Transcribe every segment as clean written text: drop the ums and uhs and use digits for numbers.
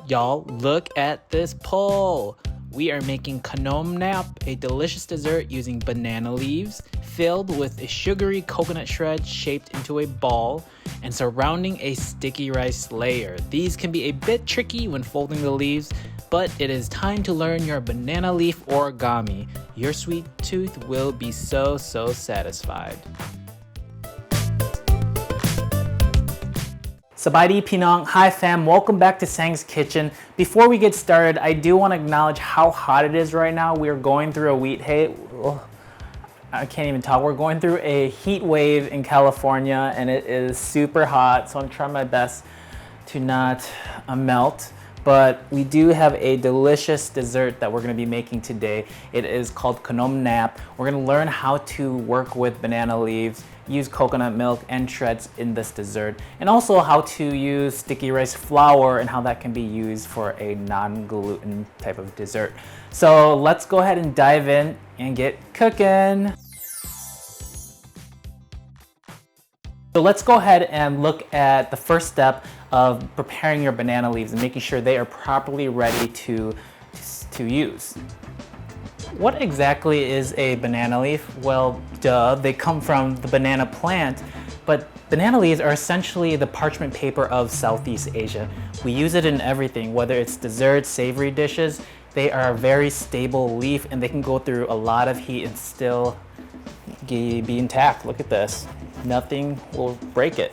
Y'all, look at this poll. We are making Khao Nom, a delicious dessert using banana leaves filled with a sugary coconut shred shaped into a ball and surrounding a sticky rice layer. These can be a bit tricky when folding the leaves, but it is time to learn your banana leaf origami. Your sweet tooth will be so satisfied. Sabaydi Pinong, hi fam, welcome back to Saeng's Kitchen. Before we get started, I do want to acknowledge how hot it is right now. We are going through a I can't even talk. We're going through a heat wave in California and it is super hot, so I'm trying my best to not melt. But we do have a delicious dessert that we're going to be making today. It is called Khao Nom. We're going to learn how to work with banana leaves, use coconut milk and shreds in this dessert, and also how to use sticky rice flour and how that can be used for a non-gluten type of dessert. So let's go ahead and dive in and get cooking. So let's go ahead and look at the first step of preparing your banana leaves and making sure they are properly ready to use. What exactly is a banana leaf? Well, duh, they come from the banana plant, but banana leaves are essentially the parchment paper of Southeast Asia. We use it in everything, whether it's desserts, savory dishes. They are a very stable leaf and they can go through a lot of heat and still be intact. Look at this. Nothing will break it.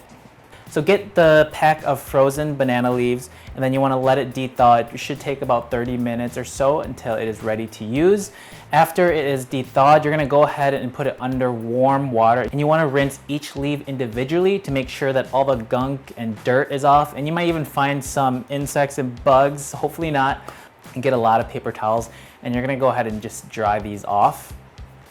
So get the pack of frozen banana leaves and then you want to let it de-thaw. It should take about 30 minutes or so until it is ready to use. After it is de-thawed, you're going to go ahead and put it under warm water and you want to rinse each leaf individually to make sure that all the gunk and dirt is off, and you might even find some insects and bugs, hopefully not, and get a lot of paper towels, and you're going to go ahead and just dry these off.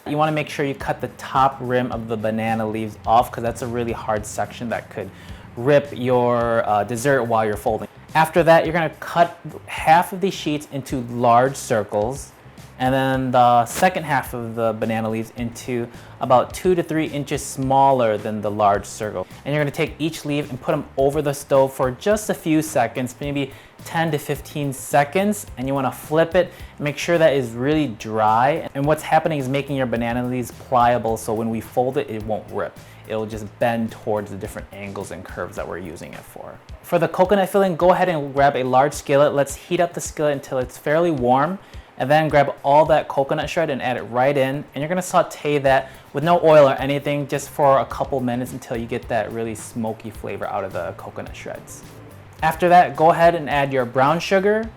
You want to make sure you cut the top rim of the banana leaves off because that's a really hard section that could rip your dessert while you're folding. After that, you're going to cut half of these sheets into large circles and then the second half of the banana leaves into about 2 to 3 inches smaller than the large circle. And you're going to take each leaf and put them over the stove for just a few seconds, maybe 10 to 15 seconds, and you want to flip it and make sure that is really dry. And what's happening is making your banana leaves pliable, so when we fold it, it won't rip. It'll just bend towards the different angles and curves that we're using it for. For the coconut filling, go ahead and grab a large skillet. Let's heat up the skillet until it's fairly warm, and then grab all that coconut shred and add it right in. And you're gonna saute that with no oil or anything, just for a couple minutes until you get that really smoky flavor out of the coconut shreds. After that, go ahead and add your brown sugar,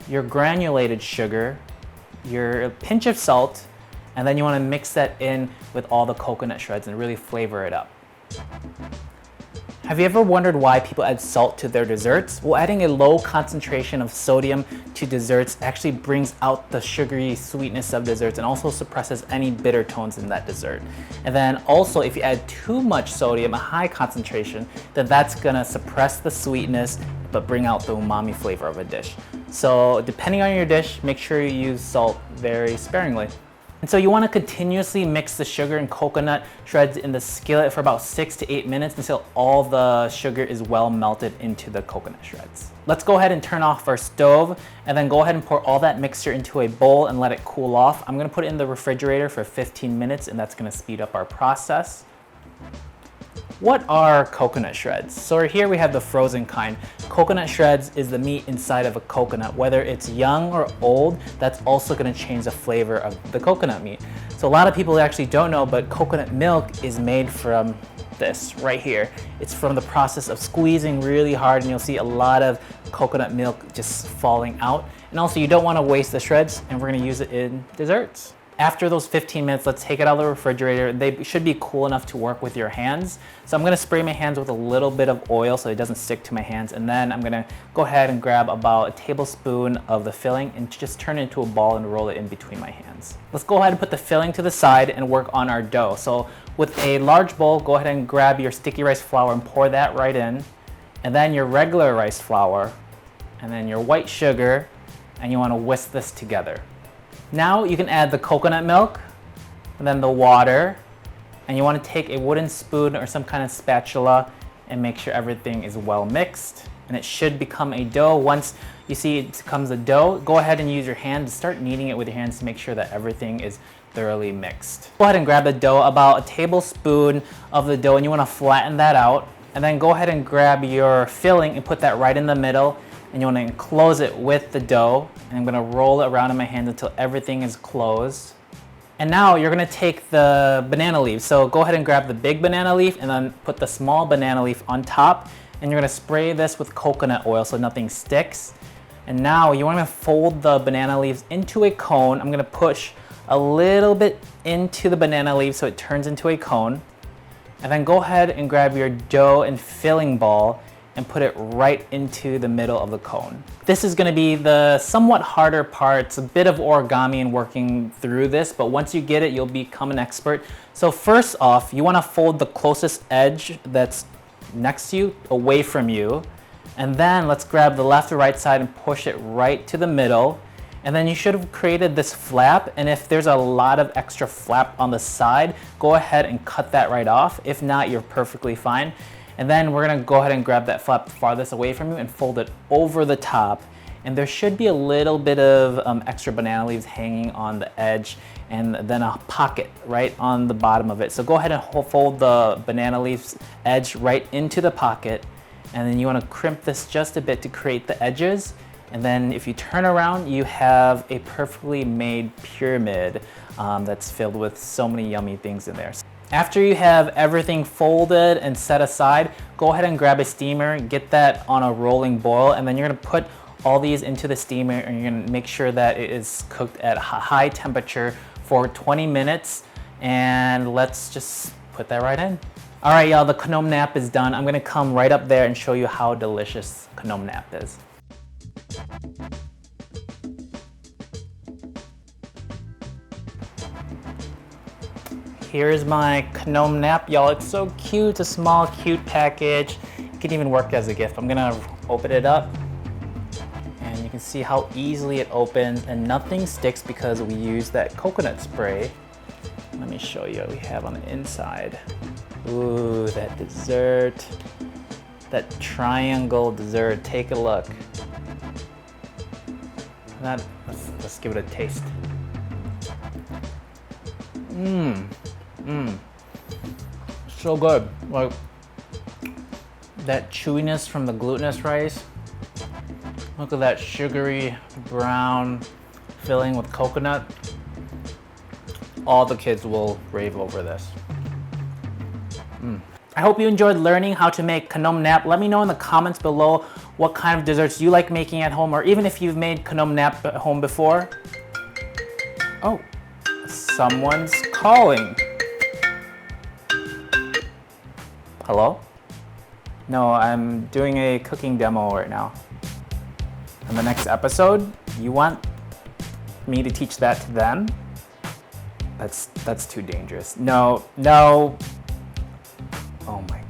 your granulated sugar, your pinch of salt, and then you want to mix that in with all the coconut shreds and really flavor it up. Have you ever wondered why people add salt to their desserts? Well, adding a low concentration of sodium to desserts actually brings out the sugary sweetness of desserts and also suppresses any bitter tones in that dessert. And then also, if you add too much sodium, a high concentration, then that's gonna suppress the sweetness but bring out the umami flavor of a dish. So depending on your dish, make sure you use salt very sparingly. And so you want to continuously mix the sugar and coconut shreds in the skillet for about 6 to 8 minutes until all the sugar is well melted into the coconut shreds. Let's go ahead and turn off our stove and then go ahead and pour all that mixture into a bowl and let it cool off. I'm going to put it in the refrigerator for 15 minutes and that's going to speed up our process. What are coconut shreds? So here we have the frozen kind. Coconut shreds is the meat inside of a coconut. Whether it's young or old, that's also going to change the flavor of the coconut meat. So a lot of people actually don't know, but coconut milk is made from this right here. It's from the process of squeezing really hard, and you'll see a lot of coconut milk just falling out. And also, you don't want to waste the shreds, and we're going to use it in desserts. After those 15 minutes, let's take it out of the refrigerator. They should be cool enough to work with your hands. So I'm gonna spray my hands with a little bit of oil so it doesn't stick to my hands. And then I'm gonna go ahead and grab about a tablespoon of the filling and just turn it into a ball and roll it in between my hands. Let's go ahead and put the filling to the side and work on our dough. So with a large bowl, go ahead and grab your sticky rice flour and pour that right in. And then your regular rice flour, and then your white sugar, and you wanna whisk this together. Now you can add the coconut milk and then the water, and you want to take a wooden spoon or some kind of spatula and make sure everything is well mixed. and it should become a dough. Once you see it becomes a dough, go ahead and use your hand to start kneading it with your hands to make sure that everything is thoroughly mixed. Go ahead and grab the dough, about a tablespoon of the dough, and you want to flatten that out. And then go ahead and grab your filling and put that right in the middle, and you want to enclose it with the dough. And I'm going to roll it around in my hands until everything is closed. And now you're going to take the banana leaves. So go ahead and grab the big banana leaf and then put the small banana leaf on top. And you're going to spray this with coconut oil so nothing sticks. And now you want to fold the banana leaves into a cone. I'm going to push a little bit into the banana leaf so it turns into a cone. And then go ahead and grab your dough and filling ball and put it right into the middle of the cone. This is going to be the somewhat harder part. It's a bit of origami and working through this, but once you get it, you'll become an expert. So first off, you want to fold the closest edge that's next to you away from you. And then let's grab the left or right side and push it right to the middle. And then you should have created this flap, and if there's a lot of extra flap on the side, go ahead and cut that right off. If not, you're perfectly fine. And then we're gonna go ahead and grab that flap farthest away from you and fold it over the top. And there should be a little bit of extra banana leaves hanging on the edge, and then a pocket right on the bottom of it. So go ahead and fold the banana leaves edge right into the pocket, and then you wanna crimp this just a bit to create the edges. And then if you turn around, you have a perfectly made pyramid that's filled with so many yummy things in there. After you have everything folded and set aside, go ahead and grab a steamer, get that on a rolling boil, and then you're gonna put all these into the steamer, and you're gonna make sure that it is cooked at high temperature for 20 minutes. And let's just put that right in. All right, y'all, the Khao Nom nap is done. I'm gonna come right up there and show you how delicious Khao Nom nap is. Here's my Khao Nom nap, y'all. It's so cute. It's a small, cute package. It can even work as a gift. I'm gonna open it up, and you can see how easily it opens, and nothing sticks because we use that coconut spray. Let me show you what we have on the inside. Ooh, that dessert. That triangle dessert. Take a look. Let's give it a taste. So good. Like that chewiness from the glutinous rice. Look at that sugary brown filling with coconut. All the kids will rave over this. I hope you enjoyed learning how to make Khao Nom nap. Let me know in the comments below what kind of desserts you like making at home, or even if you've made Khao Nom nap at home before. Oh, someone's calling. Hello? No, I'm doing a cooking demo right now. In the next episode, you want me to teach that to them? That's too dangerous. No. Oh my